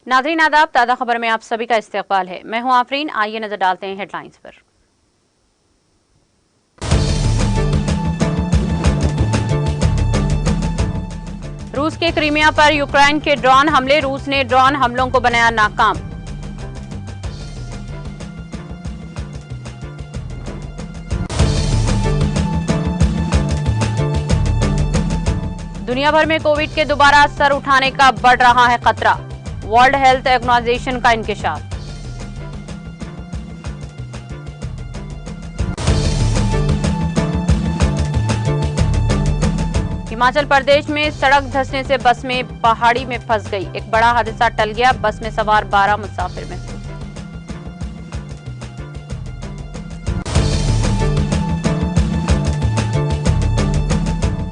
नाज़रीन आदाब, ताज़ा खबर में आप सभी का इस्तकबाल है। मैं हूं आफरीन। आइए नजर डालते हैं हेडलाइंस पर। रूस के क्रीमिया पर यूक्रेन के ड्रोन हमले, रूस ने ड्रोन हमलों को बनाया नाकाम। दुनिया भर में कोविड के दोबारा सर उठाने का बढ़ रहा है खतरा, वर्ल्ड हेल्थ ऑर्गेनाइजेशन का इंकशाफ। हिमाचल प्रदेश में सड़क धंसने से बस में पहाड़ी में फंस गई, एक बड़ा हादसा टल गया, बस में सवार 12 मुसाफिर में।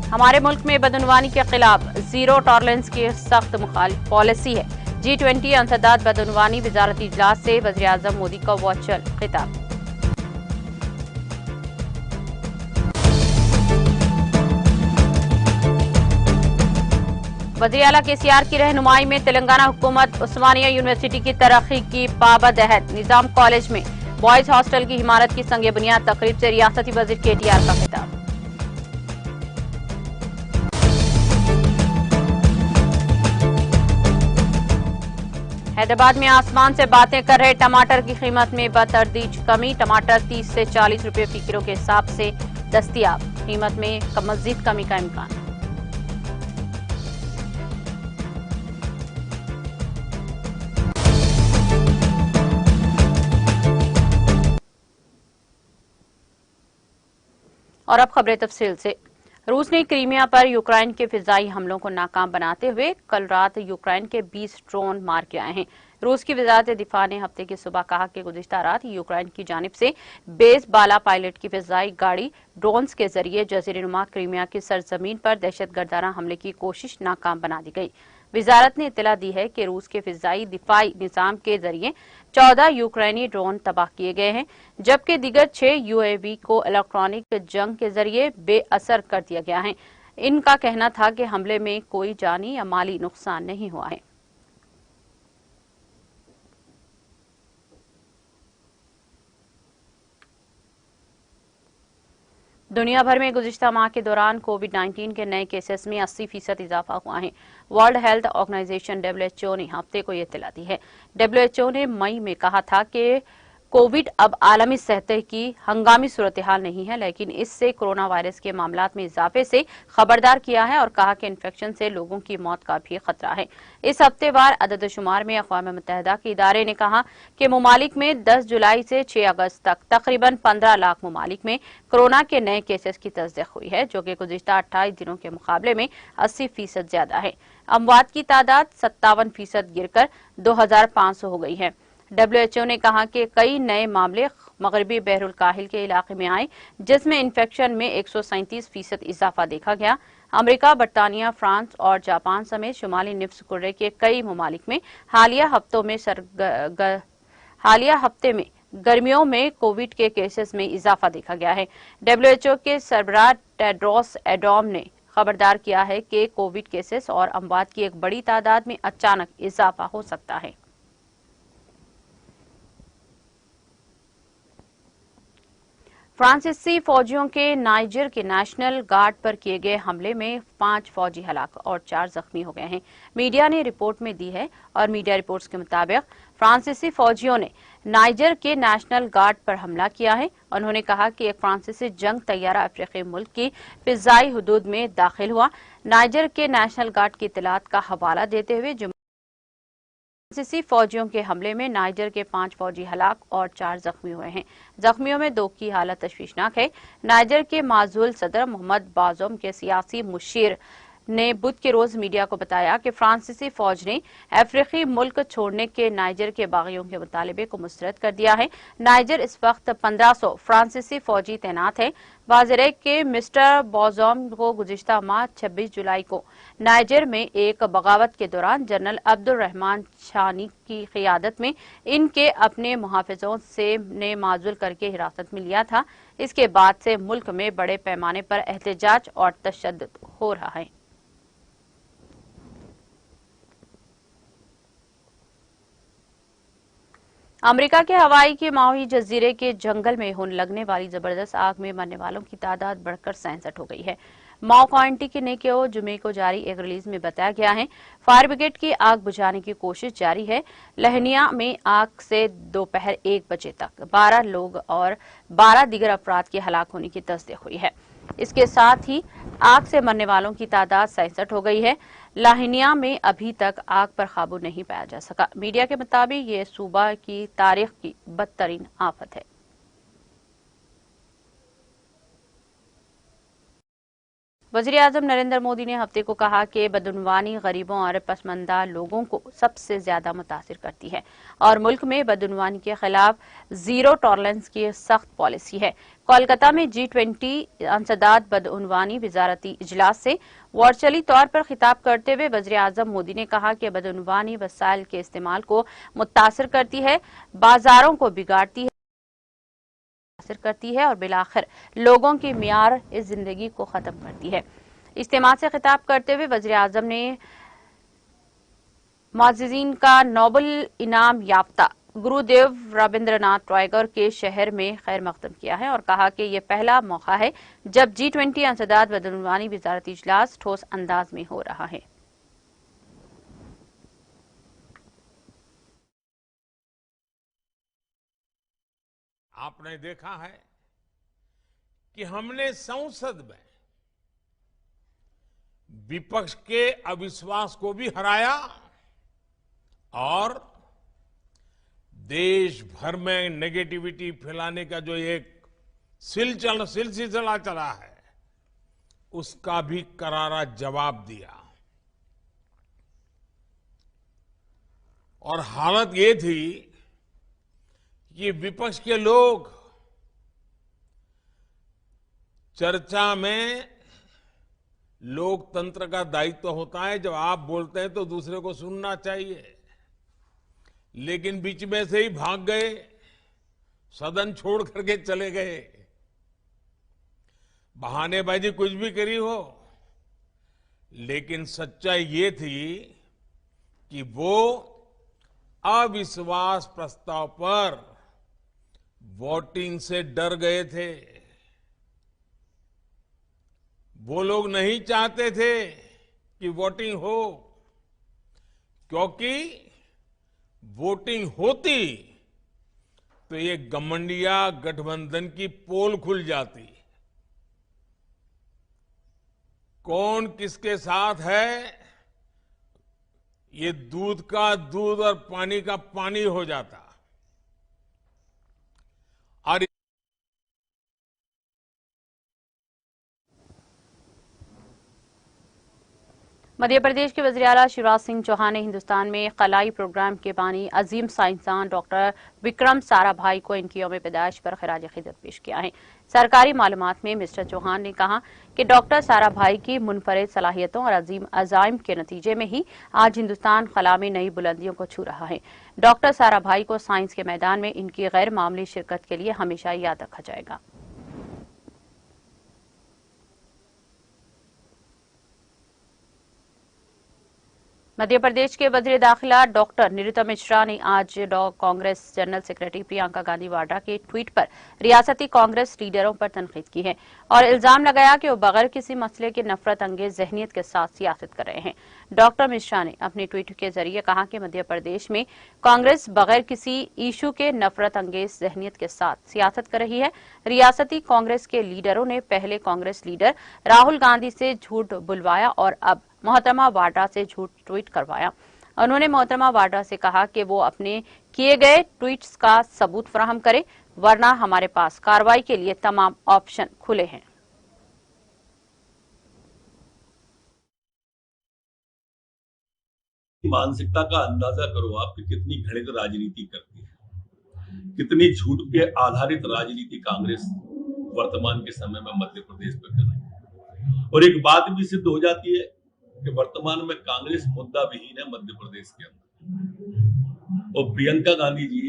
हमारे मुल्क में बदनवानी के खिलाफ जीरो टॉलरेंस की सख्त मुखालिफ पॉलिसी है। G20 अंसदाद बदनवानी वजारती इजलास से वज़ीर आज़म मोदी का वर्चुअल खिताब। वज़ीर आला KCR की रहनुमाई में तेलंगाना हुकूमत उस्मानिया यूनिवर्सिटी की तरक्की की पाबंद अहद। निजाम कॉलेज में बॉयज हॉस्टल की इमारत की संग बुनियाद तकरीब से रियासती वज़ीर KTR का खिताब। हैदराबाद में आसमान से बातें कर रहे टमाटर की कीमत में बतदरीज कमी, टमाटर 30 से 40 रुपए फी किलो के हिसाब से दस्तयाब, कीमत में मजीद कमी का इम्कान। और अब खबरें तफसील से। रूस ने क्रीमिया पर यूक्रेन के फिजाई हमलों को नाकाम बनाते हुए कल रात यूक्रेन के 20 ड्रोन मार गिराए हैं। रूस की वजारत दिफा ने हफ्ते की सुबह कहा कि गुज़िश्ता रात यूक्रेन की जानिब से बेस बाला पायलट की फिजाई गाड़ी ड्रोन्स के जरिए जजीरेनुमा क्रीमिया की सरजमीन पर दहशतगर्दाना हमले की कोशिश नाकाम बना दी गई। वजारत ने इत्तला दी है कि रूस के फिजाई दिफाई निजाम के जरिए 14 यूक्रेनी ड्रोन तबाह किए गए हैं, जबकि दीगर 6 UAV को इलेक्ट्रॉनिक जंग के जरिए बेअसर कर दिया गया है। इनका कहना था कि हमले में कोई जानी या माली नुकसान नहीं हुआ है। दुनिया भर में गुज़िश्ता माह के दौरान कोविड-19 के नए केसेस में 80% इजाफा हुआ है। वर्ल्ड हेल्थ ऑर्गेनाइजेशन WHO ने हफ्ते को ये इत्तला दी है। WHO ने मई में कहा था कि कोविड अब आलमी सतह की हंगामी सूरत हाल नहीं है, लेकिन इससे कोरोना वायरस के मामलात में इजाफे से खबरदार किया है और कहा कि इन्फेक्शन से लोगों की मौत का भी खतरा है। इस हफ्तेवार अदद-शुमार में अक़वाम मुत्तहिदा के इदारे ने कहा कि ममालिक में 10 जुलाई से 6 अगस्त तक तकरीबन 15 लाख ममालिक में कोरोना के नए केसेस की तस्दीक हुई है, जो कि गुज़िश्ता 28 दिनों के मुकाबले में 80% ज्यादा है। अमवात की तादाद 57% गिरकर 2500 हो गई है। WHO ने कहा कि कई नए मामले मगरबी बहरुल काहिल के इलाके में आए, जिसमें इन्फेक्शन में 137% इजाफा देखा गया। अमेरिका, बरतानिया, फ्रांस और जापान समेत शुमाली निफ्स कुर्रे के कई ममालिक में हालिया हफ्ते में गर्मियों में कोविड के केसेस में इजाफा देखा गया है। WHO के सरबराह टेड्रोस एडोम ने खबरदार किया है कि कोविड केसेस और अमवात की एक बड़ी तादाद में अचानक इजाफा हो सकता है। फ्रांसीसी फौजियों के नाइजर के नेशनल गार्ड पर किए गए हमले में 5 फौजी हलाक और 4 जख्मी हो गए हैं, मीडिया ने रिपोर्ट में दी है। और मीडिया रिपोर्ट्स के मुताबिक फ्रांसीसी फौजियों ने नाइजर के नेशनल गार्ड पर हमला किया है। उन्होंने कहा कि एक फ्रांसीसी जंग तैयारा अफ्रीकी मुल्क की फिजाई हदूद में दाखिल हुआ। नाइजर के नेशनल गार्ड की इत्तलात का हवाला देते हुए फ्रांसीसी फौजियों के हमले में नाइजर के 5 फौजी हलाक और 4 जख्मी हुए हैं। जख्मियों में 2 की हालत तशवीशनाक है। नाइजर के माजूल सदर मोहम्मद बाज़ुम के सियासी मुशीर ने बुध के रोज मीडिया को बताया कि फ्रांसीसी फौज ने अफ्रीकी मुल्क छोड़ने के नाइजर के बागियों के मुतालबे को मुस्तरद कर दिया है। नाइजर इस वक्त 1500 फ्रांसीसी फौजी तैनात है। वाज़ेह के मिस्टर बाज़ुम को गुज़िश्ता माह 26 जुलाई को नाइजर में एक बगावत के दौरान जनरल अब्दुल रहमान छानी की क़ियादत में इनके अपने मुहाफ़िज़ों से ने माजूल करके हिरासत में लिया था। इसके बाद से मुल्क में बड़े पैमाने पर एहतजाज और तशद्दुद हो रहा है। अमेरिका के हवाई के माउई जजीरे के जंगल में होने लगने वाली जबरदस्त आग में मरने वालों की तादाद बढ़कर 67 हो गई है। माओ काउंटी के नेकेओ जुमे को जारी एक रिलीज में बताया गया है, फायर ब्रिगेड की आग बुझाने की कोशिश जारी है। लहनिया में आग से दोपहर 1 बजे तक 12 लोग और 12 दीगर अफराद के हलाक होने की तस्दीक हुई है। इसके साथ ही आग से मरने वालों की तादाद 67 हो गई है। लाहनिया में अभी तक आग पर काबू नहीं पाया जा सका। मीडिया के मुताबिक ये सूबा की तारीख की बदतरीन आफत है। वज़ीर-ए-आज़म नरेंद्र मोदी ने हफ्ते को कहा कि बदउनवानी गरीबों और पसमानदा लोगों को सबसे ज्यादा मुतासिर करती है और मुल्क में बदउनवानी के खिलाफ जीरो टॉलरेंस की सख्त पॉलिसी है। कोलकाता में G20 अंसदाद बदउनवानी वजारती इजलास से वर्चुअली तौर पर खिताब करते हुए वज़ीर-ए-आज़म मोदी ने कहा कि बदउनवानी वसाइल के इस्तेमाल को मुतासिर करती है, बाजारों को बिगाड़ती है और बिलाखिर लोगों की मियार इस जिंदगी को खत्म करती है। इज्तिमा से खिताब करते हुए वज़ीर-ए-आज़म ने मुअज़्ज़िज़ीन का नोबेल इनाम याफ्ता गुरुदेव रविंद्रनाथ टैगोर के शहर में खैर मकदम किया है और कहा कि यह पहला मौका है जब G20 अंसदाद बदउनवानी वजारती इजलास ठोस अंदाज में हो रहा है। आपने देखा है कि हमने संसद में विपक्ष के अविश्वास को भी हराया और देश भर में नेगेटिविटी फैलाने का जो एक सिलसिला चला है, उसका भी करारा जवाब दिया। और हालत ये थी कि विपक्ष के लोग चर्चा में, लोकतंत्र का दायित्व होता है जब आप बोलते हैं तो दूसरे को सुनना चाहिए, लेकिन बीच में से ही भाग गए, सदन छोड़ करके चले गए। बहानेबाजी कुछ भी करी हो, लेकिन सच्चाई ये थी कि वो अविश्वास प्रस्ताव पर वोटिंग से डर गए थे। वो लोग नहीं चाहते थे कि वोटिंग हो, क्योंकि वोटिंग होती तो ये गठबंधन गठबंधन की पोल खुल जाती। कौन किसके साथ है, ये दूध का दूध और पानी का पानी हो जाता। और मध्य प्रदेश के वज़ीर आला शिवराज सिंह चौहान ने हिंदुस्तान में खलाई प्रोग्राम के बानी अजीम साइंसदान डॉक्टर विक्रम साराभाई को इनकी यौम पैदाइश पर खराज अकीदत पेश किया है। सरकारी मालूमात में मिस्टर चौहान ने कहा कि डॉक्टर साराभाई की मुनफरिद सलाहियतों और अजीम अजाइम के नतीजे में ही आज हिंदुस्तान खला में नई बुलंदियों को छू रहा है। डॉक्टर साराभाई को साइंस के मैदान में इनकी गैर मामूली शिरकत के लिए हमेशा याद रखा जाएगा। मध्य प्रदेश के वज़ीर दाखिला डॉक्टर निरुता मिश्रा ने आज कांग्रेस जनरल सेक्रेटरी प्रियंका गांधी वाड्रा के ट्वीट पर रियासती कांग्रेस लीडरों पर तनकीद की है और इल्जाम लगाया कि वो बगैर किसी मसले के नफरत अंगेज जहनीत के साथ सियासत कर रहे हैं। डॉक्टर मिश्रा ने अपने ट्वीट के जरिए कहा कि मध्य प्रदेश में कांग्रेस बगैर किसी इशू के नफरत अंगेज जहनीत के साथ सियासत कर रही है। रियासती कांग्रेस के लीडरों ने पहले कांग्रेस लीडर राहुल गांधी से झूठ बुलवाया और अब मोहतरमा वाड्रा से झूठ ट्वीट करवाया। उन्होंने मोहतरमा वाड्रा से कहा कि वो अपने किए गए ट्वीट्स का सबूत फराहम करे, वरना हमारे पास कार्रवाई के लिए तमाम ऑप्शन खुले हैं। मानसिकता का अंदाजा करो आप कि कितनी घृणित राजनीति करती है, कितनी झूठ पे आधारित राजनीति कांग्रेस वर्तमान के समय में मध्य प्रदेश में कर रही है। और एक बात भी सिद्ध हो जाती है कि वर्तमान में कांग्रेस मुद्दा विहीन है मध्य प्रदेश के अंदर। और प्रियंका गांधी जी,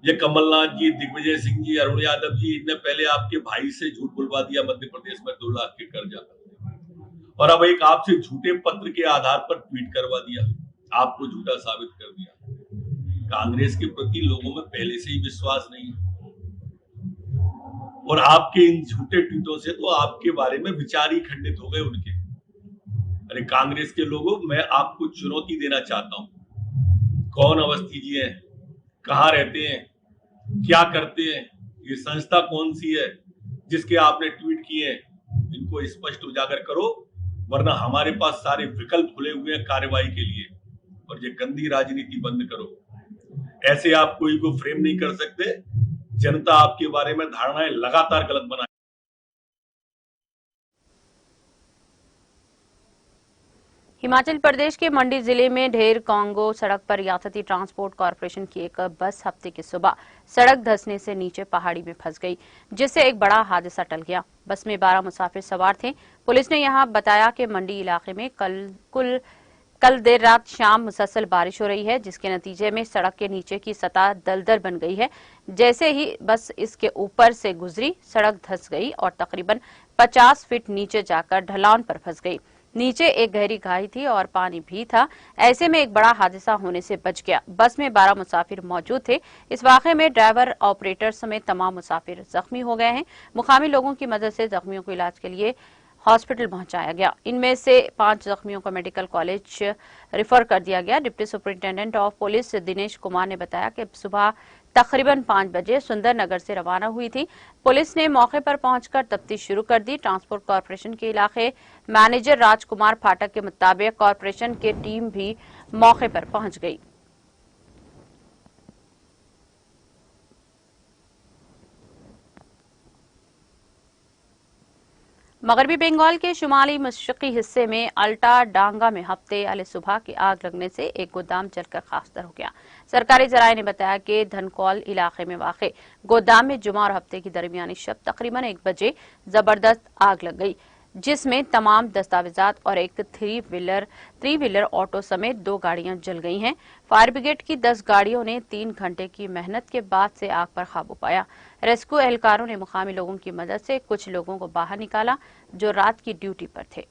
ये कमलनाथ जी, दिग्विजय सिंह जी, अरुण यादव जी, इनने पहले आपके भाई से झूठ बुलवा दिया मध्य प्रदेश में 2 लाख के कर्जा, और अब एक आपसे झूठे पत्र के आधार पर ट्वीट करवा दिया, आपको झूठा साबित कर दिया। कांग्रेस के प्रति लोगों में पहले से ही विश्वास नहीं है और आपके इन झूठे ट्वीटों से तो आपके बारे में विचार ही खंडित हो गए उनके। अरे कांग्रेस के लोगों, मैं आपको चुनौती देना चाहता हूं। कौन अवस्थी जी हैं, कहां रहते हैं, क्या करते हैं, ये संस्था कौन सी है जिसके आपने ट्वीट किए हैं, इनको स्पष्ट उजागर करो, वरना हमारे पास सारे विकल्प खुले हुए हैं कार्रवाई के लिए। और ये गंदी राजनीति बंद करो। ऐसे आप कोई को फ्रेम नहीं कर सकते। जनता आपके बारे में धारणाएं लगातार गलत बना। हिमाचल प्रदेश के मंडी जिले में ढेर कांगो सड़क पर यातायाती ट्रांसपोर्ट कॉर्पोरेशन की एक बस हफ्ते की सुबह सड़क धंसने से नीचे पहाड़ी में फंस गई, जिससे एक बड़ा हादसा टल गया। बस में 12 मुसाफिर सवार थे। पुलिस ने यहां बताया कि मंडी इलाके में कल देर रात शाम मुसलसल बारिश हो रही है, जिसके नतीजे में सड़क के नीचे की सतह दलदल बन गई है। जैसे ही बस इसके ऊपर से गुजरी, सड़क धंस गई और तकरीबन 50 फीट नीचे जाकर ढलान पर फंस गई। नीचे एक गहरी खाई थी और पानी भी था। ऐसे में एक बड़ा हादसा होने से बच गया। बस में 12 मुसाफिर मौजूद थे। इस वाकये में ड्राइवर, ऑपरेटर समेत तमाम मुसाफिर जख्मी हो गए हैं। मुकामी लोगों की मदद से जख्मियों को इलाज के लिए हॉस्पिटल पहुंचाया गया। इनमें से 5 जख्मियों को मेडिकल कॉलेज रिफर कर दिया गया। Deputy superintendent of police Dinesh Kumar ने बताया कि सुबह तकरीबन 5 बजे सुंदरनगर से रवाना हुई थी। पुलिस ने मौके पर पहुंचकर तफ्तीश शुरू कर दी। ट्रांसपोर्ट कॉर्पोरेशन के इलाके मैनेजर राजकुमार फाटक के मुताबिक कॉर्पोरेशन की टीम भी मौके पर पहुंच गई। मगरबी बंगाल के शुमाली मशरकी हिस्से में अल्टा डांगा में हफ्ते अल सुबह की आग लगने से एक गोदाम जलकर खाकसार हो गया। सरकारी जराये ने बताया कि धनकौल इलाके में वाक़े गोदाम में जुमा और हफ्ते की दरमियानी शब तकरीबन 1 बजे जबरदस्त आग लग गई, जिसमें तमाम दस्तावेजात और एक थ्री व्हीलर ऑटो समेत 2 गाड़ियां जल गई हैं। फायर ब्रिगेड की 10 गाड़ियों ने 3 घंटे की मेहनत के बाद से आग पर काबू पाया। रेस्क्यू एहलकारों ने मुकामी लोगों की मदद से कुछ लोगों को बाहर निकाला जो रात की ड्यूटी पर थे।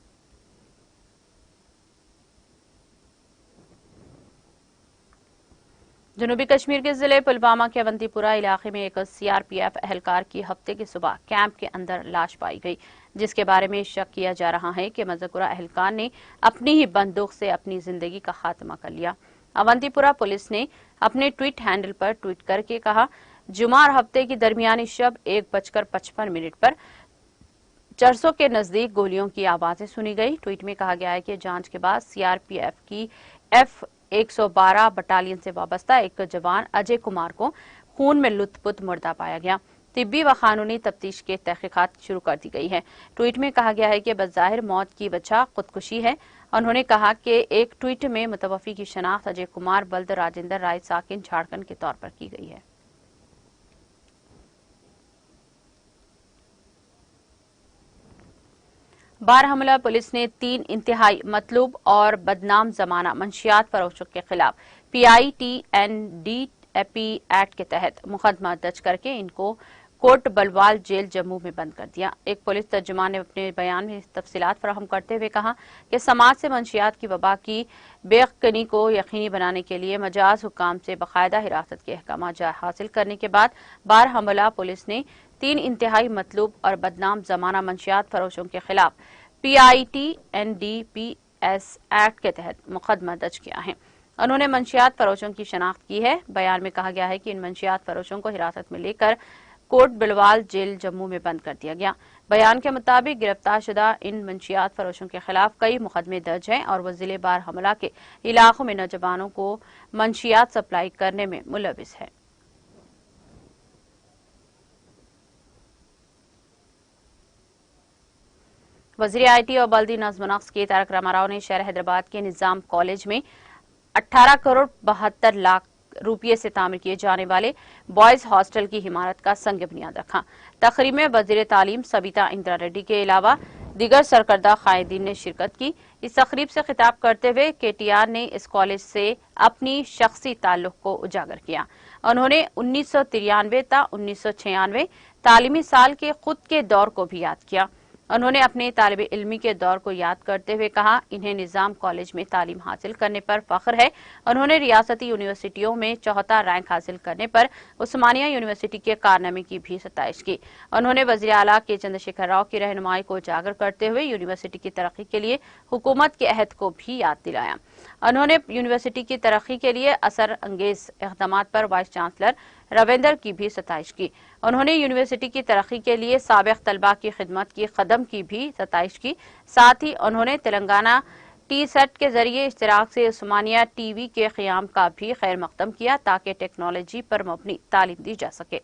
जनूबी कश्मीर के जिले पुलवामा के अवंतीपुरा इलाके में एक सीआरपीएफ एहलकार की हफ्ते की सुबह कैंप के अंदर लाश पाई गई, जिसके बारे में शक किया जा रहा है कि मज़कूरा एहलकार ने अपनी ही बंदूक से अपनी जिंदगी का खात्मा कर लिया। अवंतीपुरा पुलिस ने अपने ट्वीट हैंडल पर ट्वीट करके कहा, जुमा और हफ्ते की दरमियानी शब 1:55 पर चरसों के नजदीक गोलियों की आवाजें सुनी गई। ट्वीट में कहा गया है कि जांच के बाद सीआरपीएफ की F-112 बटालियन से वाबस्ता एक जवान अजय कुमार को खून में लुथपुथ मुर्दा पाया गया। तिब्बी व कानूनी तफ्तीश के तहकीकात शुरू कर दी गई है। ट्वीट में कहा गया है कि बज़ाहिर मौत की वजह खुदकुशी है। उन्होंने कहा कि एक ट्वीट में मुतवफ़ी की शनाख्त अजय कुमार बल्द राजेंद्र राय साकिन झारखंड के तौर पर की गई है। बारहमुला पुलिस ने 3 इंतहाई मतलूब और बदनाम जमाना मंशियात फरोशों के खिलाफ PITNDP एक्ट के तहत मुकदमा दर्ज करके इनको कोट बलवाल जेल जम्मू में बंद कर दिया। एक पुलिस तर्जुमान ने अपने बयान में तफसीलात फराहम करते हुए कहा कि समाज से मंशियात की वबा की बेयकीनी को यकीनी बनाने के लिए मजाज हुक्काम से बाकायदा हिरासत के अहकाम हासिल करने के बाद बारहमुला पुलिस ने 3 इंतहाई मतलूब और बदनाम जमाना मंशियात फरोशों के खिलाफ PITNDPS एक्ट के तहत मुकदमा दर्ज किया है। उन्होंने मंशियात फरोशों की शनाख्त की है। बयान में कहा गया है कि इन मंशियात फरोशों को हिरासत में लेकर कोट बिलवाल जेल जम्मू में बंद कर दिया गया। बयान के मुताबिक गिरफ्तार शुदा इन मंशियात फरोशों के खिलाफ कई मुकदमे दर्ज हैं और वह जिले बारहमुला के इलाकों में नौजवानों को मंशियात सप्लाई करने में मुलविस है। वज़ीर IT और बल्दी नज़्म नक्श के तारक रामाराव ने शहर हैदराबाद के निजाम कॉलेज में 18 करोड़ 72 लाख रुपये से तामीर किए जाने वाले बॉयज हॉस्टल की इमारत का संग बुनियाद रखा। तकरीब में वज़ीर तालीम सबिता इंदिरा रेड्डी के अलावा दीगर सरकर्दा कायदीन ने शिरकत की। इस तकरीब से खिताब करते हुए KTR ने इस कॉलेज से अपनी शख्सी ताल्लुक को उजागर किया। उन्होंने 1993 ता 1996 तालीमी साल के खुद के दौर को भी याद किया। उन्होंने अपने तालिब इल्मी के दौर को याद करते हुए कहा, इन्हें निजाम कॉलेज में तालीम हासिल करने पर फख्र है। उन्होंने रियासती यूनिवर्सिटियों में 74 रैंक हासिल करने पर उस्मानिया यूनिवर्सिटी के कारनामे की भी सताइश की। उन्होंने वज़ीर आला के चंद्रशेखर राव की रहनुमाई को उजागर करते हुए यूनिवर्सिटी की तरक्की के लिए हुकूमत के अहद को भी याद दिलाया। उन्होंने यूनिवर्सिटी की तरक्की के लिए असर अंगेज इक़दामात पर वाइस चांसलर रविंदर की भी सताइश की। उन्होंने यूनिवर्सिटी की तरक्की के लिए साबिक़ तलबा की खिदमत की कदम की भी सताइश की। साथ ही उन्होंने तेलंगाना टी-सेट के जरिए इश्तिराक से उस्मानिया टीवी के क़याम का भी खैर मकदम किया ताकि टेक्नोलॉजी पर मबनी तालीम दी जा सके।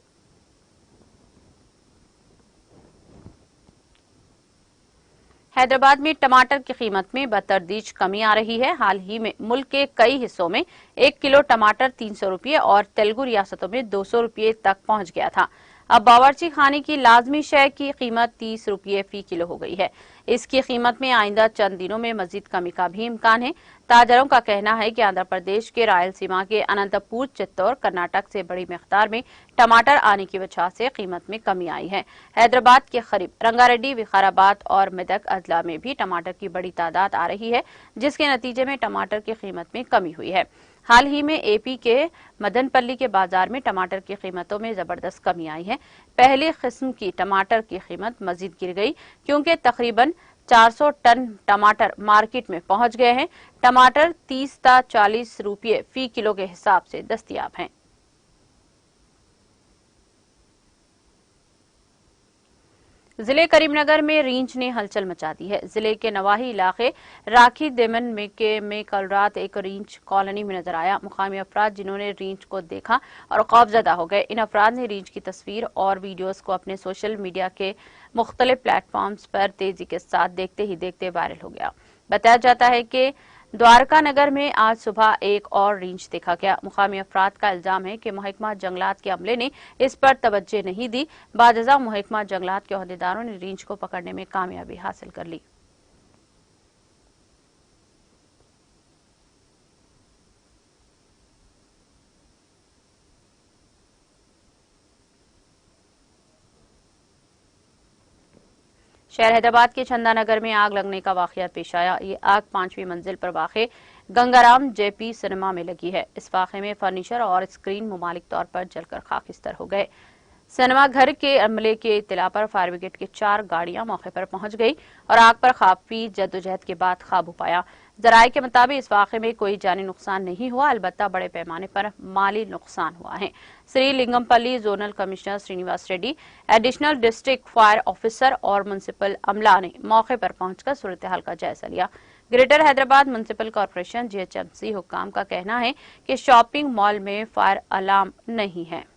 हैदराबाद में टमाटर की कीमत में बतदरीज कमी आ रही है। हाल ही में मुल्क के कई हिस्सों में 1 किलो टमाटर 300 रुपये और तेलुगु रियासतों में 200 रुपये तक पहुंच गया था। अब बावर्ची खाने की लाजमी शय की कीमत 30 रुपये फी किलो हो गई है। इसकी कीमत में आइंदा चंद दिनों में मजीद कमी का भी इम्कान है। ताजरों का कहना है कि आंध्र प्रदेश के रायलसीमा के अनंतपुर, चित्तौड़, कर्नाटक से बड़ी मिकदार में टमाटर आने की वजह से कीमत में कमी आई है। हैदराबाद के करीब रंगारेड्डी, विकाराबाद और मेदक अजला में भी टमाटर की बड़ी तादाद आ रही है, जिसके नतीजे में टमाटर की कीमत में कमी हुई है। हाल ही में एपी के मदनपल्ली के बाजार में टमाटर की कीमतों में जबरदस्त कमी आई है। पहली किस्म की टमाटर की कीमत मजीद गिर गई क्योंकि तकरीबन 400 टन टमाटर मार्केट में पहुंच गए हैं। टमाटर 30 ता 40 रुपये फी किलो के हिसाब से दस्तयाब हैं। जिले करीमनगर में रींछ ने हलचल मचा दी है। जिले के नवाही इलाके राखी देमन में कल रात एक रींछ कॉलोनी में नजर आया। मुकामी अफराद जिन्होंने रींछ को देखा और खौफजदा हो गए। इन अफराद ने रींछ की तस्वीर और वीडियोस को अपने सोशल मीडिया के मुख्तलिफ प्लेटफॉर्म्स पर तेजी के साथ देखते ही देखते वायरल हो गया। बताया जाता है कि द्वारका नगर में आज सुबह एक और रींछ देखा गया। मुकामी अफराद का इल्जाम है कि महकमा जंगलात के अमले ने इस पर तवज्जो नहीं दी। बादजा महकमा जंगलात के ओहदेदारों ने रींछ को पकड़ने में कामयाबी हासिल कर ली। शहर हैदराबाद के चंदानगर में आग लगने का वाकया पेश आया। ये आग 5वीं मंजिल पर वाक़े गंगाराम जेपी सिनेमा में लगी है। इस वाक़े में फर्नीचर और स्क्रीन मुमालिक तौर पर जलकर खाकिस्तर हो गए। सिनेमा घर के अमले के इत्तला पर फायर ब्रिगेड की 4 गाड़ियां मौके पर पहुंच गई और आग पर काफी जद्दोजहद के बाद काबू पाया। जराये के मुताबिक इस वाक़े में कोई जानी नुकसान नहीं हुआ, अलबत्ता बड़े पैमाने पर माली नुकसान हुआ है। Shri Lingampally zonal commissioner Srinivas Reddy, additional district fire officer और म्युनिसिपल अमला ने मौके पर पहुंचकर सूरत हाल का जायजा लिया। Greater Hyderabad municipal corporation GHMC हुक्काम का कहना है कि शॉपिंग मॉल में फायर अलार्म नहीं है।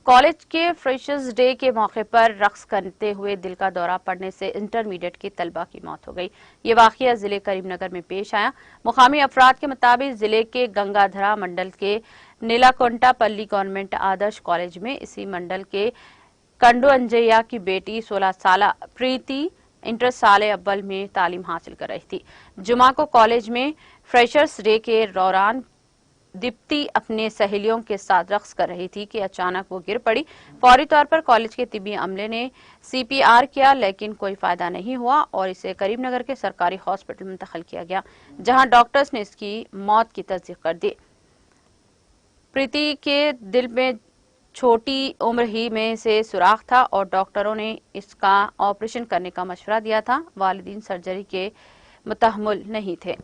कॉलेज के फ्रेशर्स डे के मौके पर रक्स करते हुए दिल का दौरा पड़ने से इंटरमीडिएट की तलबा की मौत हो गई। ये वाकया जिले करीमनगर में पेश आया। मुकामी अफराद के मुताबिक जिले के गंगाधरा मंडल के नीलाकोंटापल्ली गवर्नमेंट आदर्श कॉलेज में इसी मंडल के कंडू अंजैया की बेटी 16 साला प्रीति इंटर साल अव्वल में तालीम हासिल कर रही थी। जुमा को कॉलेज में फ्रेशर्स डे के दौरान दीप्ति अपने सहेलियों के साथ रक्स कर रही थी कि अचानक वो गिर पड़ी। फौरी तौर पर कॉलेज के तिब्बी अमले ने CPR किया, लेकिन कोई फायदा नहीं हुआ और इसे करीमनगर के सरकारी हॉस्पिटल में मुंतकिल किया गया, जहां डॉक्टर्स ने इसकी मौत की तस्दीक कर दी। प्रीति के दिल में छोटी उम्र ही में से सुराख था और डॉक्टरों ने इसका ऑपरेशन करने का मशवरा दिया था। वालिदीन सर्जरी के मुतहम्मिल नहीं थे।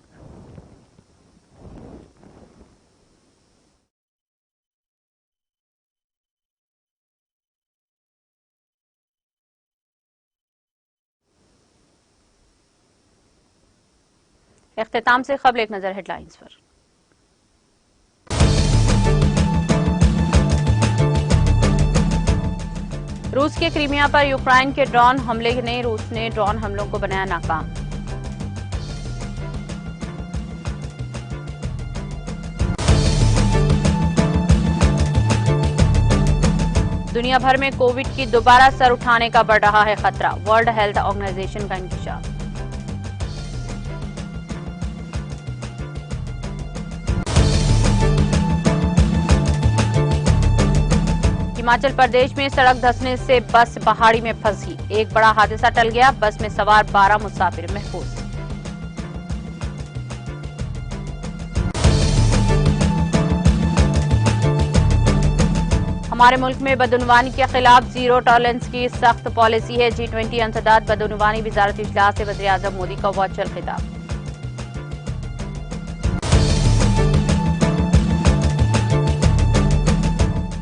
इख्तिताम से क़ब्ल एक नजर हेडलाइंस पर। रूस के क्रीमिया पर यूक्रेन के ड्रोन हमले ने रूस ने ड्रोन हमलों को बनाया नाकाम। दुनिया भर में कोविड की दोबारा सर उठाने का बढ़ रहा है खतरा। वर्ल्ड हेल्थ ऑर्गेनाइजेशन का इंकशाफ। हिमाचल प्रदेश में सड़क धंसने से बस पहाड़ी में फंस गई। एक बड़ा हादसा टल गया। बस में सवार 12 मुसाफिर महफूज। हमारे मुल्क में बदउनवानी के खिलाफ जीरो टॉलरेंस की सख्त पॉलिसी है। G20 अंतर्गत बदउनवानी वजारती इजलास से वज़ीर-ए-आज़म मोदी का वर्चुअल खिताब।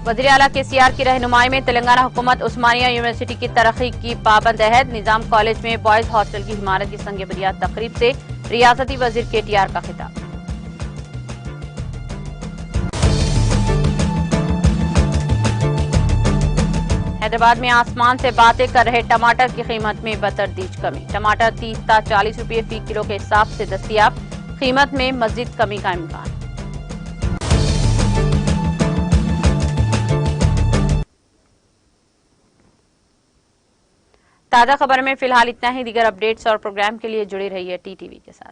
वज़ीर आला KCR की रहनुमाई में तेलंगाना हुकूमत उस्मानिया यूनिवर्सिटी की तरक्की की पाबंद अहद। निजाम कॉलेज में बॉयज हॉस्टल की इमारत की संग बुनियाद तकरीब से रियासती वजीर KTR का खिताब। हैदराबाद में आसमान से बातें कर रहे टमाटर की कीमत में बतदरीज कमी। टमाटर 30 ता 40 रुपये फी किलो के हिसाब से दस्तयाब। कीमत में मजीद कमी का इम्कान। ताज़ा खबर में फिलहाल इतना ही। दीगर अपडेट्स और प्रोग्राम के लिए जुड़े रहिए TTV के साथ।